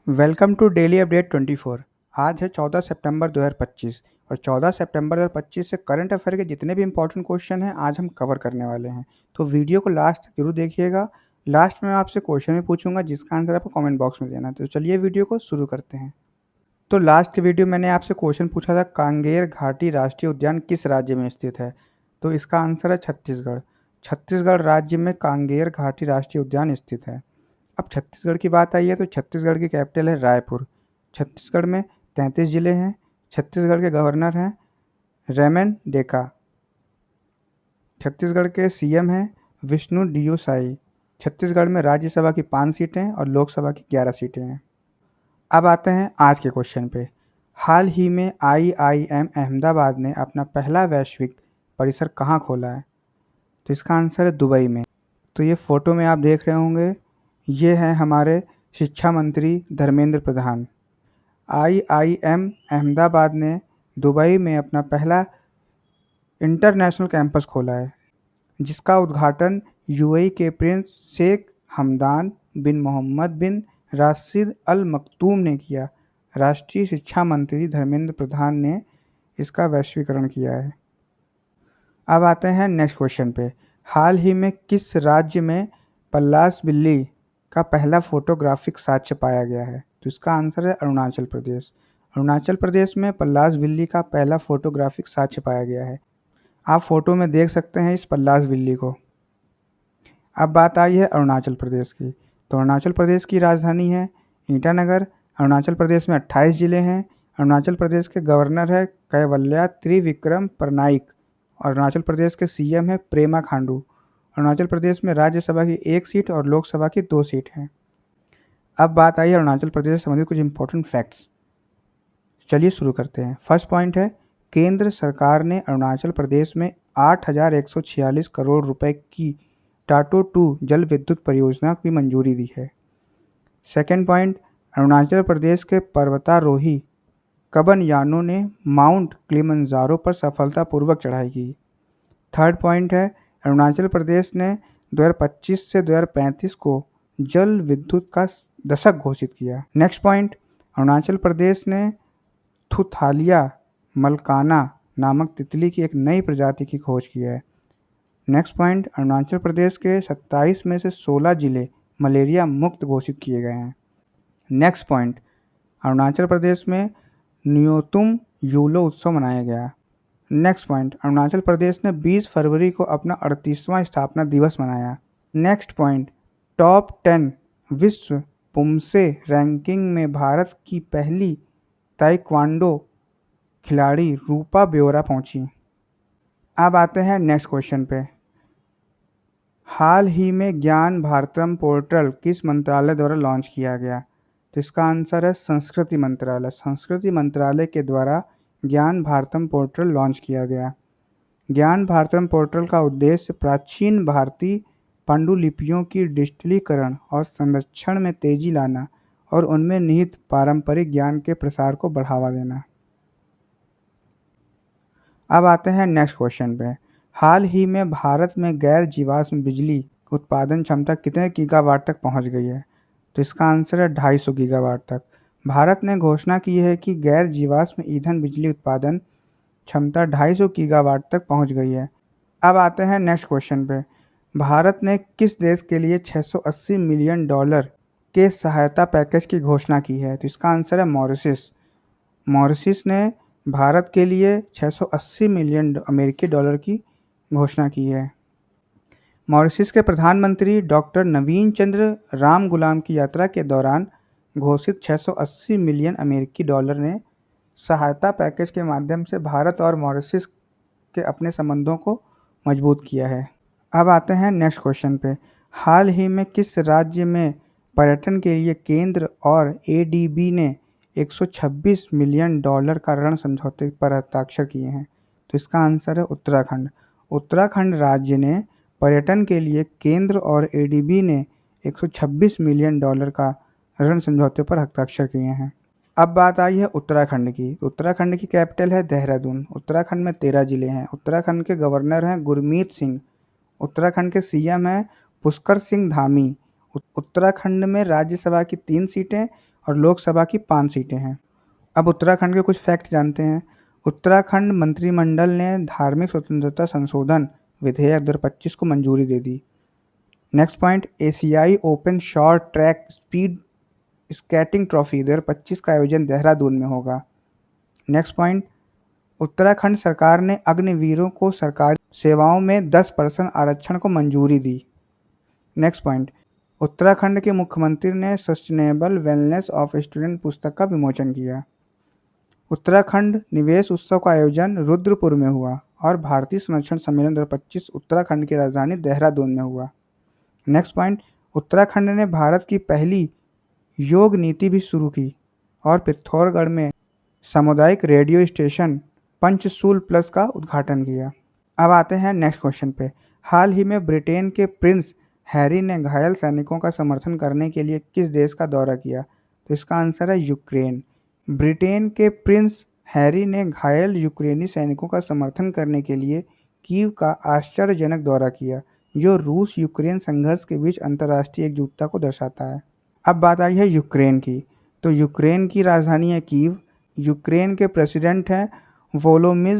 Welcome to daily update 24। आज है 14 सितंबर 2025 और 14 सितंबर 2025 से करंट अफेयर के जितने भी इंपॉर्टेंट क्वेश्चन हैं आज हम कवर करने वाले हैं। तो वीडियो को लास्ट तक जरूर देखिएगा। लास्ट में मैं आपसे क्वेश्चन भी पूछूंगा जिसका आंसर आपको कमेंट बॉक्स में देना है। तो चलिए वीडियो को शुरू करते हैं। तो लास्ट के वीडियो मैंने आपसे क्वेश्चन पूछा था, कांगेर घाटी राष्ट्रीय उद्यान किस राज्य में स्थित है? तो इसका आंसर है छत्तीसगढ़। छत्तीसगढ़ राज्य में कांगेर घाटी राष्ट्रीय उद्यान स्थित है। अब छत्तीसगढ़ की बात आई है तो छत्तीसगढ़ की कैपिटल है रायपुर। छत्तीसगढ़ में 33 जिले हैं। छत्तीसगढ़ के गवर्नर हैं रेमन डेका। छत्तीसगढ़ के सीएम हैं विष्णु डियो साई। छत्तीसगढ़ में राज्यसभा की 5 सीटें और लोकसभा की 11 सीटें हैं। अब आते हैं आज के क्वेश्चन पे। हाल ही में आईआईएम अहमदाबाद ने अपना पहला वैश्विक परिसर कहाँ खोला है? तो इसका आंसर है दुबई में। तो ये फ़ोटो में आप देख रहे होंगे, ये हैं हमारे शिक्षा मंत्री धर्मेंद्र प्रधान। आईआईएम अहमदाबाद ने दुबई में अपना पहला इंटरनेशनल कैंपस खोला है, जिसका उद्घाटन यूएई के प्रिंस शेख हमदान बिन मोहम्मद बिन राशिद अल मक्तूम ने किया। राष्ट्रीय शिक्षा मंत्री धर्मेंद्र प्रधान ने इसका वैश्वीकरण किया है। अब आते हैं नेक्स्ट क्वेश्चन पे। हाल ही में किस राज्य में पल्लास बिल्ली का पहला फोटोग्राफिक साक्ष्य पाया गया है? तो इसका आंसर है अरुणाचल प्रदेश। अरुणाचल प्रदेश में पल्लास बिल्ली का पहला फोटोग्राफिक साक्ष्य पाया गया है। आप फोटो में देख सकते हैं इस पल्लास बिल्ली को। अब बात आई है अरुणाचल प्रदेश की। तो अरुणाचल प्रदेश की राजधानी है ईटानगर। अरुणाचल प्रदेश में 28 जिले हैं। अरुणाचल प्रदेश के गवर्नर है कैवल्या त्रिविक्रम परनाइक। अरुणाचल प्रदेश के सीएम है प्रेमा खांडू। अरुणाचल प्रदेश में राज्यसभा की 1 सीट और लोकसभा की 2 सीट हैं। अब बात आई है अरुणाचल प्रदेश से संबंधित कुछ इंपॉर्टेंट फैक्ट्स। चलिए शुरू करते हैं। फर्स्ट पॉइंट है, केंद्र सरकार ने अरुणाचल प्रदेश में 8,146 करोड़ रुपए की टाटो 2 जल विद्युत परियोजना की मंजूरी दी है। सेकेंड पॉइंट, अरुणाचल प्रदेश के पर्वतारोही कबन यानों ने माउंट किलिमंजारो पर सफलतापूर्वक चढ़ाई की। थर्ड पॉइंट है, अरुणाचल प्रदेश ने 2025 से 2035 को जल विद्युत का दशक घोषित किया। नेक्स्ट पॉइंट, अरुणाचल प्रदेश ने थुथालिया मलकाना नामक तितली की एक नई प्रजाति की खोज की है। नेक्स्ट पॉइंट, अरुणाचल प्रदेश के 27 में से 16 जिले मलेरिया मुक्त घोषित किए गए हैं। नेक्स्ट पॉइंट, अरुणाचल प्रदेश में न्योतुम यूलो उत्सव मनाया गया। नेक्स्ट पॉइंट, अरुणाचल प्रदेश ने 20 फरवरी को अपना 38वां स्थापना दिवस मनाया। नेक्स्ट पॉइंट, टॉप 10 विश्व पुमसे रैंकिंग में भारत की पहली ताइक्वांडो खिलाड़ी रूपा बेओरा पहुंची। अब आते हैं नेक्स्ट क्वेश्चन पे। हाल ही में ज्ञान भारतम पोर्टल किस मंत्रालय द्वारा लॉन्च किया गया? तो इसका आंसर है संस्कृति मंत्रालय। संस्कृति मंत्रालय के द्वारा ज्ञान भारतम पोर्टल लॉन्च किया गया। ज्ञान भारतम पोर्टल का उद्देश्य प्राचीन भारतीय पांडुलिपियों की डिजिटलीकरण और संरक्षण में तेजी लाना और उनमें निहित पारंपरिक ज्ञान के प्रसार को बढ़ावा देना। अब आते हैं नेक्स्ट क्वेश्चन पे। हाल ही में भारत में गैर जीवाश्म बिजली उत्पादन क्षमता कितने गीगावाट तक पहुंच गई है? तो इसका आंसर है 250 गीगावाट तक। भारत ने घोषणा की है कि गैर जीवाश्म ईंधन बिजली उत्पादन क्षमता 250 गीगावाट तक पहुंच गई है। अब आते हैं नेक्स्ट क्वेश्चन पे। भारत ने किस देश के लिए $680 मिलियन के सहायता पैकेज की घोषणा की है? तो इसका आंसर है मॉरिशस। मॉरिशस ने भारत के लिए 680 मिलियन अमेरिकी डॉलर की घोषणा की है। मॉरिशस के प्रधानमंत्री डॉक्टर नवीन चंद्र राम गुलाम की यात्रा के दौरान घोषित 680 मिलियन अमेरिकी डॉलर ने सहायता पैकेज के माध्यम से भारत और मॉरिशस के अपने संबंधों को मजबूत किया है। अब आते हैं नेक्स्ट क्वेश्चन पे। हाल ही में किस राज्य में पर्यटन के लिए केंद्र और एडीबी ने 126 मिलियन डॉलर का ऋण समझौते पर हस्ताक्षर किए हैं? तो इसका आंसर है उत्तराखंड। उत्तराखंड राज्य ने पर्यटन के लिए केंद्र और एडीबी ने 126 मिलियन डॉलर का ऋण समझौते पर हस्ताक्षर किए हैं। अब बात आई है उत्तराखंड की। उत्तराखंड की कैपिटल है देहरादून। उत्तराखंड में 13 जिले हैं। उत्तराखंड के गवर्नर हैं गुरमीत सिंह। उत्तराखंड के सीएम हैं पुष्कर सिंह धामी। उत्तराखंड में राज्यसभा की 3 सीटें और लोकसभा की 5 सीटें हैं। अब उत्तराखंड के कुछ फैक्ट जानते हैं। उत्तराखंड मंत्रिमंडल ने धार्मिक स्वतंत्रता संशोधन विधेयक 2025 को मंजूरी दे दी। नेक्स्ट पॉइंट, एशियाई open short track speed skating trophy 2025 का आयोजन देहरादून में होगा। नेक्स्ट पॉइंट, उत्तराखंड सरकार ने अग्निवीरों को सरकारी सेवाओं में 10% आरक्षण को मंजूरी दी। नेक्स्ट पॉइंट, उत्तराखंड के मुख्यमंत्री ने सस्टेनेबल वेलनेस ऑफ स्टूडेंट पुस्तक का विमोचन किया। उत्तराखंड निवेश उत्सव का आयोजन रुद्रपुर में हुआ और भारतीय संरक्षण सम्मेलन 2025 उत्तराखंड की राजधानी देहरादून में हुआ। नेक्स्ट पॉइंट, उत्तराखंड ने भारत की पहली योग नीति भी शुरू की और पिथौरागढ़ में सामुदायिक रेडियो स्टेशन पंचसूल प्लस का उद्घाटन किया। अब आते हैं नेक्स्ट क्वेश्चन पे। हाल ही में ब्रिटेन के प्रिंस हैरी ने घायल सैनिकों का समर्थन करने के लिए किस देश का दौरा किया? तो इसका आंसर है यूक्रेन। ब्रिटेन के प्रिंस हैरी ने घायल यूक्रेनी सैनिकों का समर्थन करने के लिए कीव का आश्चर्यजनक दौरा किया, जो रूस यूक्रेन संघर्ष के बीच अंतर्राष्ट्रीय एकजुटता को दर्शाता है। अब बात आई है यूक्रेन की। तो यूक्रेन की राजधानी है कीव। यूक्रेन के प्रेसिडेंट हैं वोलोदिमीर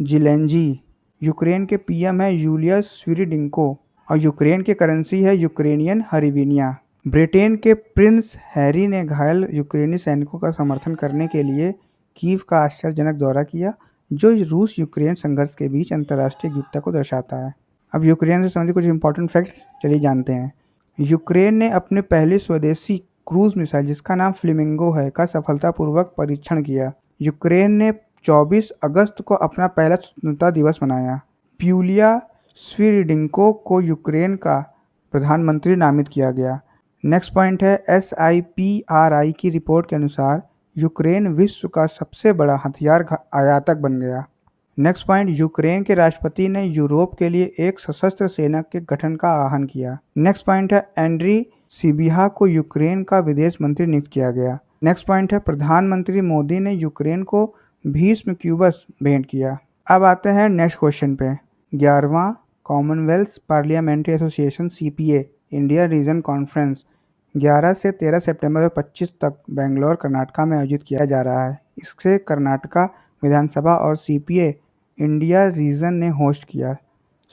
ज़ेलेंस्की। यूक्रेन के पीएम है यूलिया स्विरिडेंको और यूक्रेन की करेंसी है यूक्रेनियन हरिविनिया। ब्रिटेन के प्रिंस हैरी ने घायल यूक्रेनी सैनिकों का समर्थन करने के लिए कीव का आश्चर्यजनक दौरा किया, जो रूस यूक्रेन संघर्ष के बीच अंतर्राष्ट्रीय एकजुटता को दर्शाता है। अब यूक्रेन से संबंधित कुछ इंपॉर्टेंट फैक्ट्स चलिए जानते हैं। यूक्रेन ने अपने पहले स्वदेशी क्रूज मिसाइल, जिसका नाम फ्लेमिंगो है, का सफलतापूर्वक परीक्षण किया। यूक्रेन ने 24 अगस्त को अपना पहला स्वतंत्रता दिवस मनाया। यूलिया स्विरिडेंको को यूक्रेन का प्रधानमंत्री नामित किया गया। नेक्स्ट पॉइंट है, SIPRI की रिपोर्ट के अनुसार यूक्रेन विश्व का सबसे बड़ा हथियार आयातक बन गया। नेक्स्ट पॉइंट, यूक्रेन के राष्ट्रपति ने यूरोप के लिए एक सशस्त्र सेना के गठन का आह्वान किया। नेक्स्ट पॉइंट है, एंड्री सिबिहा को यूक्रेन का विदेश मंत्री नियुक्त किया गया। नेक्स्ट पॉइंट है, प्रधानमंत्री मोदी ने यूक्रेन को भीष्म क्यूबस भेंट किया। अब आते हैं नेक्स्ट क्वेश्चन पे। 11वां Commonwealth parliamentary association CPA India region conference 11 से 13 सितंबर 2025 तक बेंगलोर कर्नाटका में आयोजित किया जा रहा है। इससे कर्नाटका विधानसभा और CPA इंडिया रीजन ने होस्ट किया।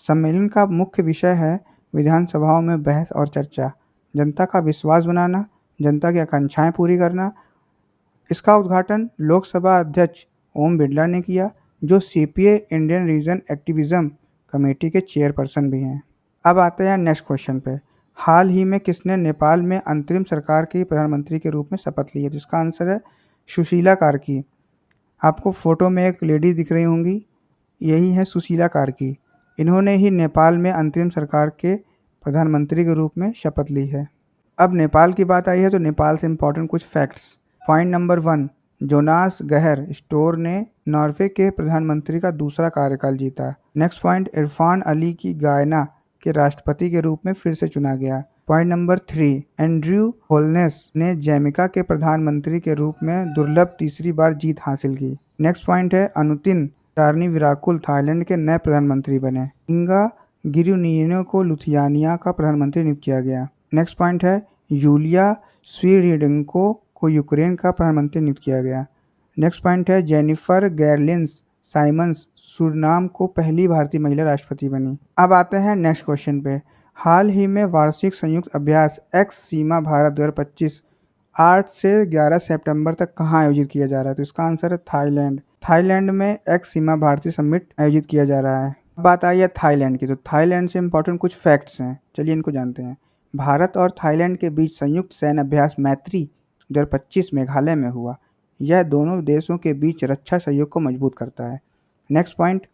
सम्मेलन का मुख्य विषय है विधानसभाओं में बहस और चर्चा, जनता का विश्वास बनाना, जनता की आकांक्षाएं पूरी करना। इसका उद्घाटन लोकसभा अध्यक्ष ओम बिरला ने किया, जो CPA Indian reason activism committee के चेयरपर्सन भी हैं। अब आते हैं नेक्स्ट क्वेश्चन पे। हाल ही में किसने नेपाल में अंतरिम सरकार के प्रधानमंत्री के रूप में शपथ ली है? तो इसका आंसर है सुशीला कार्की। आपको फोटो में एक लेडी दिख रही होंगी, यही है सुशीला कार्की। इन्होंने ही नेपाल में अंतरिम सरकार के प्रधानमंत्री के रूप में शपथ ली है। अब नेपाल की बात आई है तो नेपाल से इम्पोर्टेंट कुछ फैक्ट्स। पॉइंट नंबर 1, जोनास गहर स्टोर ने नॉर्वे के प्रधानमंत्री का दूसरा कार्यकाल जीता। नेक्स्ट पॉइंट, इरफान अली की गायना के राष्ट्रपति के रूप में फिर से चुना गया। पॉइंट नंबर 3, एंड्रयू होलनेस ने जैमिका के प्रधानमंत्री के रूप में दुर्लभ तीसरी बार जीत हासिल की। नेक्स्ट पॉइंट है, अनुतिन चारनीविराकुल थाईलैंड के नए प्रधानमंत्री बने। इंगा गिरुनियनो को लुथियानिया का प्रधानमंत्री नियुक्त किया गया। नेक्स्ट पॉइंट है, यूलिया स्विरिडेंको को यूक्रेन का प्रधानमंत्री नियुक्त किया गया। नेक्स्ट पॉइंट है, जेनिफर गैरलिंस साइमंस सूरिनाम को पहली भारतीय महिला राष्ट्रपति बनी। अब आते हैं नेक्स्ट क्वेश्चन पे। हाल ही में वार्षिक संयुक्त अभ्यास एक्स सीमा भारत 2025 8 से 11 सितंबर तक कहाँ आयोजित किया जा रहा है? तो इसका आंसर है थाईलैंड। थाईलैंड में एक्स सीमा भारतीय समिट आयोजित किया जा रहा है। बात आई है थाईलैंड की, तो थाईलैंड से इंपॉर्टेंट कुछ फैक्ट्स हैं, चलिए इनको जानते हैं। भारत और थाईलैंड के बीच संयुक्त सैन्य अभ्यास मैत्री 2025 मेघालय में हुआ। यह दोनों देशों के बीच रक्षा सहयोग को मजबूत करता है। नेक्स्ट पॉइंट,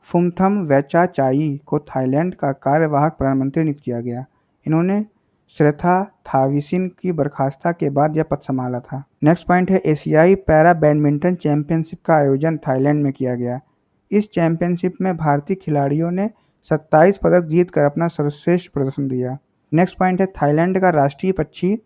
फुमथम वेचाचाई को थाईलैंड का कार्यवाहक प्रधानमंत्री नियुक्त किया गया। इन्होंने श्रेथा थाविसिन की बर्खास्ता के बाद यह पद संभाला था। नेक्स्ट पॉइंट है, एशियाई पैरा बैडमिंटन चैंपियनशिप का आयोजन थाईलैंड में किया गया। इस चैंपियनशिप में भारतीय खिलाड़ियों ने 27 पदक जीतकर अपना सर्वश्रेष्ठ प्रदर्शन दिया। नेक्स्ट पॉइंट है, थाईलैंड का राष्ट्रीय पक्षी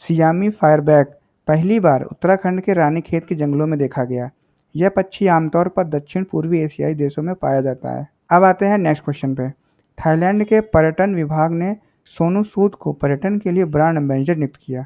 सियामी फायरबैक पहली बार उत्तराखंड के रानीखेत के जंगलों में देखा गया। यह पक्षी आमतौर पर दक्षिण पूर्वी एशियाई देशों में पाया जाता है। अब आते हैं नेक्स्ट क्वेश्चन पे। थाईलैंड के पर्यटन विभाग ने सोनू सूद को पर्यटन के लिए ब्रांड एम्बेसडर नियुक्त किया।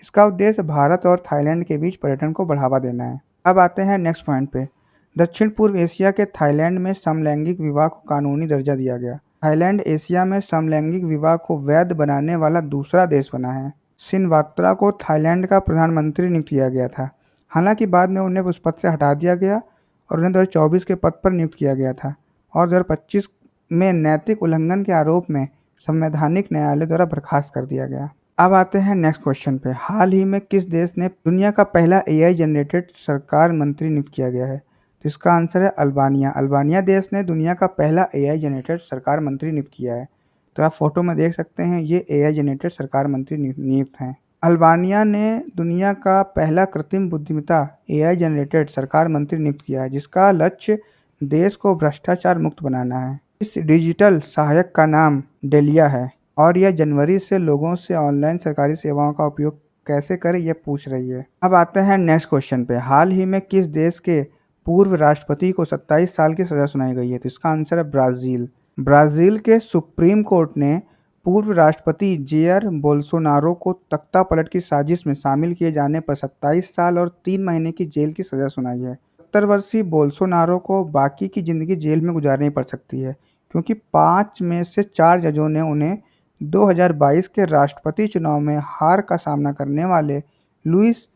इसका उद्देश्य भारत और थाईलैंड के बीच पर्यटन को बढ़ावा देना है। अब आते हैं नेक्स्ट पॉइंट पे। दक्षिण पूर्व एशिया के थाईलैंड में समलैंगिक विवाह को कानूनी दर्जा दिया गया। थाईलैंड एशिया में समलैंगिक विवाह को वैध बनाने वाला दूसरा देश बना है। शिनवात्रा को थाईलैंड का प्रधानमंत्री नियुक्त किया गया था। हालांकि बाद में उन्हें उस पद से हटा दिया गया और उन्हें 2024 के पद पर नियुक्त किया गया था और 2025 में नैतिक उल्लंघन के आरोप में संवैधानिक न्यायालय द्वारा बर्खास्त कर दिया गया। अब आते हैं नेक्स्ट क्वेश्चन पे। हाल ही में किस देश ने दुनिया का पहला एआई जनरेटेड सरकार मंत्री नियुक्त किया गया है? तो इसका आंसर है अल्बानिया। अल्बानिया देश ने दुनिया का पहला एआई जनरेटेड सरकार मंत्री नियुक्त किया है। तो आप फोटो में देख सकते हैं, ये एआई जनरेटेड सरकार मंत्री नियुक्त हैं। अल्बानिया ने दुनिया का पहला कृत्रिम बुद्धिमत्ता एआई जनरेटेड सरकार मंत्री नियुक्त किया है, जिसका लक्ष्य देश को भ्रष्टाचार मुक्त बनाना है। इस डिजिटल सहायक का नाम डेलिया है और यह जनवरी से लोगों से ऑनलाइन सरकारी सेवाओं का उपयोग कैसे करें यह पूछ रही है। अब आते हैं नेक्स्ट क्वेश्चन पे। हाल ही में किस देश के पूर्व राष्ट्रपति को 27 साल की सजा सुनाई गई है? तो इसका आंसर है ब्राज़ील। ब्राज़ील के सुप्रीम कोर्ट ने पूर्व राष्ट्रपति जेयर बोल्सोनारो को तख्ता पलट की साजिश में शामिल किए जाने पर 27 साल और 3 महीने की जेल की सजा सुनाई है। 70 वर्षीय बोल्सोनारो को बाकी की जिंदगी जेल में गुजारनी पड़ सकती है, क्योंकि 5 में से 4 जजों ने उन्हें 2022 के राष्ट्रपति चुनाव में हार का सामना करने वाले लुइस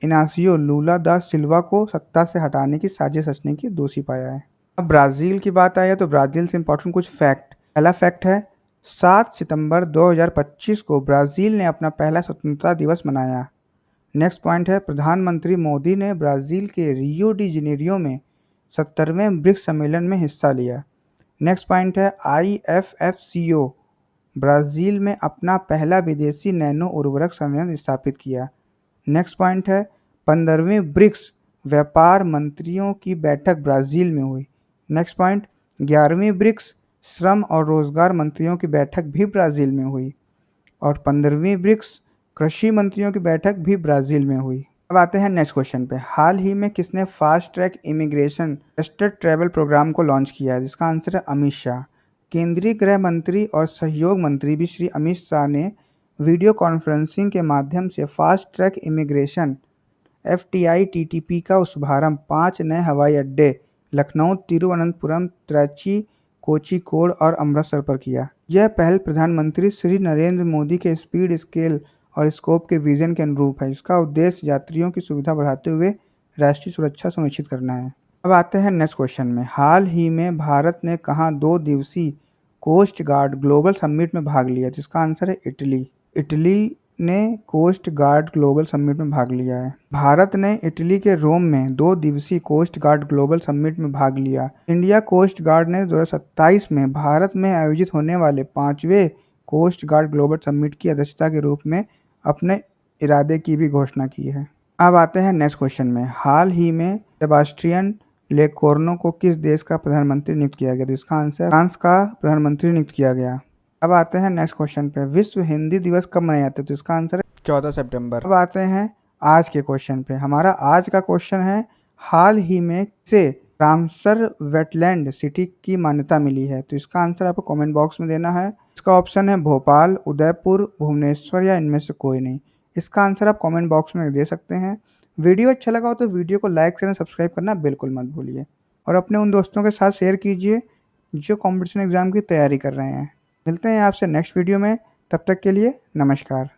इनासियो लूला दा सिल्वा को सत्ता से हटाने की साजिश रचने की दोषी पाया है। अब ब्राज़ील की बात आई है तो ब्राज़ील से इंपॉर्टेंट कुछ फैक्ट। पहला फैक्ट है 7 सितंबर 2025 को ब्राज़ील ने अपना पहला स्वतंत्रता दिवस मनाया। नेक्स्ट पॉइंट है प्रधानमंत्री मोदी ने ब्राज़ील के रियो डी जेनेरियो में 70वें ब्रिक्स सम्मेलन में हिस्सा लिया। नेक्स्ट पॉइंट है IFFCO ब्राज़ील में अपना पहला विदेशी नैनो उर्वरक संयंत्र स्थापित किया। नेक्स्ट पॉइंट है 15वीं ब्रिक्स व्यापार मंत्रियों की बैठक ब्राज़ील में हुई। नेक्स्ट पॉइंट 11वीं ब्रिक्स श्रम और रोजगार मंत्रियों की बैठक भी ब्राज़ील में हुई और 15वीं ब्रिक्स कृषि मंत्रियों की बैठक भी ब्राज़ील में हुई। अब आते हैं नेक्स्ट क्वेश्चन पे। हाल ही में किसने fast track immigration trusted travel program को लॉन्च किया है? जिसका आंसर है अमित शाह। केंद्रीय गृह मंत्री और सहयोग मंत्री भी श्री अमित शाह ने वीडियो कॉन्फ्रेंसिंग के माध्यम से fast track immigration FTI TTP का शुभारंभ 5 नए हवाई अड्डे लखनऊ, तिरुवनंतपुरम, त्राची, कोझिकोड और अमृतसर पर किया। यह पहल प्रधानमंत्री श्री नरेंद्र मोदी के स्पीड, स्केल और स्कोप के विजन के अनुरूप है। इसका उद्देश्य यात्रियों की सुविधा बढ़ाते हुए राष्ट्रीय सुरक्षा सुनिश्चित करना है। अब आते हैं नेक्स्ट क्वेश्चन में। हाल ही में भारत ने कहाँ 2 दिवसीय कोस्ट गार्ड ग्लोबल समिट में भाग लिया? जिसका आंसर है इटली। इटली ने कोस्ट गार्ड ग्लोबल समिट में भाग लिया है। भारत ने इटली के रोम में 2 दिवसीय कोस्ट गार्ड ग्लोबल समिट में भाग लिया। इंडिया कोस्ट गार्ड ने 2027 में भारत में आयोजित होने वाले 5वें कोस्ट गार्ड ग्लोबल समिट की अध्यक्षता के रूप में अपने इरादे की भी घोषणा की है। अब आते हैं नेक्स्ट क्वेश्चन में। हाल ही में सेबास्टियन लेकोर्नो को किस देश का प्रधानमंत्री नियुक्त किया गया? तो इसका आंसर फ्रांस का प्रधानमंत्री नियुक्त किया गया। अब आते हैं नेक्स्ट क्वेश्चन पे। विश्व हिंदी दिवस कब मनाया जाता है? तो इसका आंसर है 14 सितंबर। अब आते हैं आज के क्वेश्चन पे। हमारा आज का क्वेश्चन है हाल ही में से रामसर वेटलैंड सिटी की मान्यता मिली है? तो इसका आंसर आपको कमेंट बॉक्स में देना है। इसका ऑप्शन है भोपाल, उदयपुर, भुवनेश्वर या इनमें से कोई नहीं। इसका आंसर आप कमेंट बॉक्स में दे सकते हैं। वीडियो अच्छा लगा हो तो वीडियो को लाइक करें, सब्सक्राइब करना बिल्कुल मत भूलिए और अपने उन दोस्तों के साथ शेयर कीजिए जो कॉम्पिटिशन एग्ज़ाम की तैयारी कर रहे हैं। मिलते हैं आपसे नेक्स्ट वीडियो में, तब तक के लिए नमस्कार।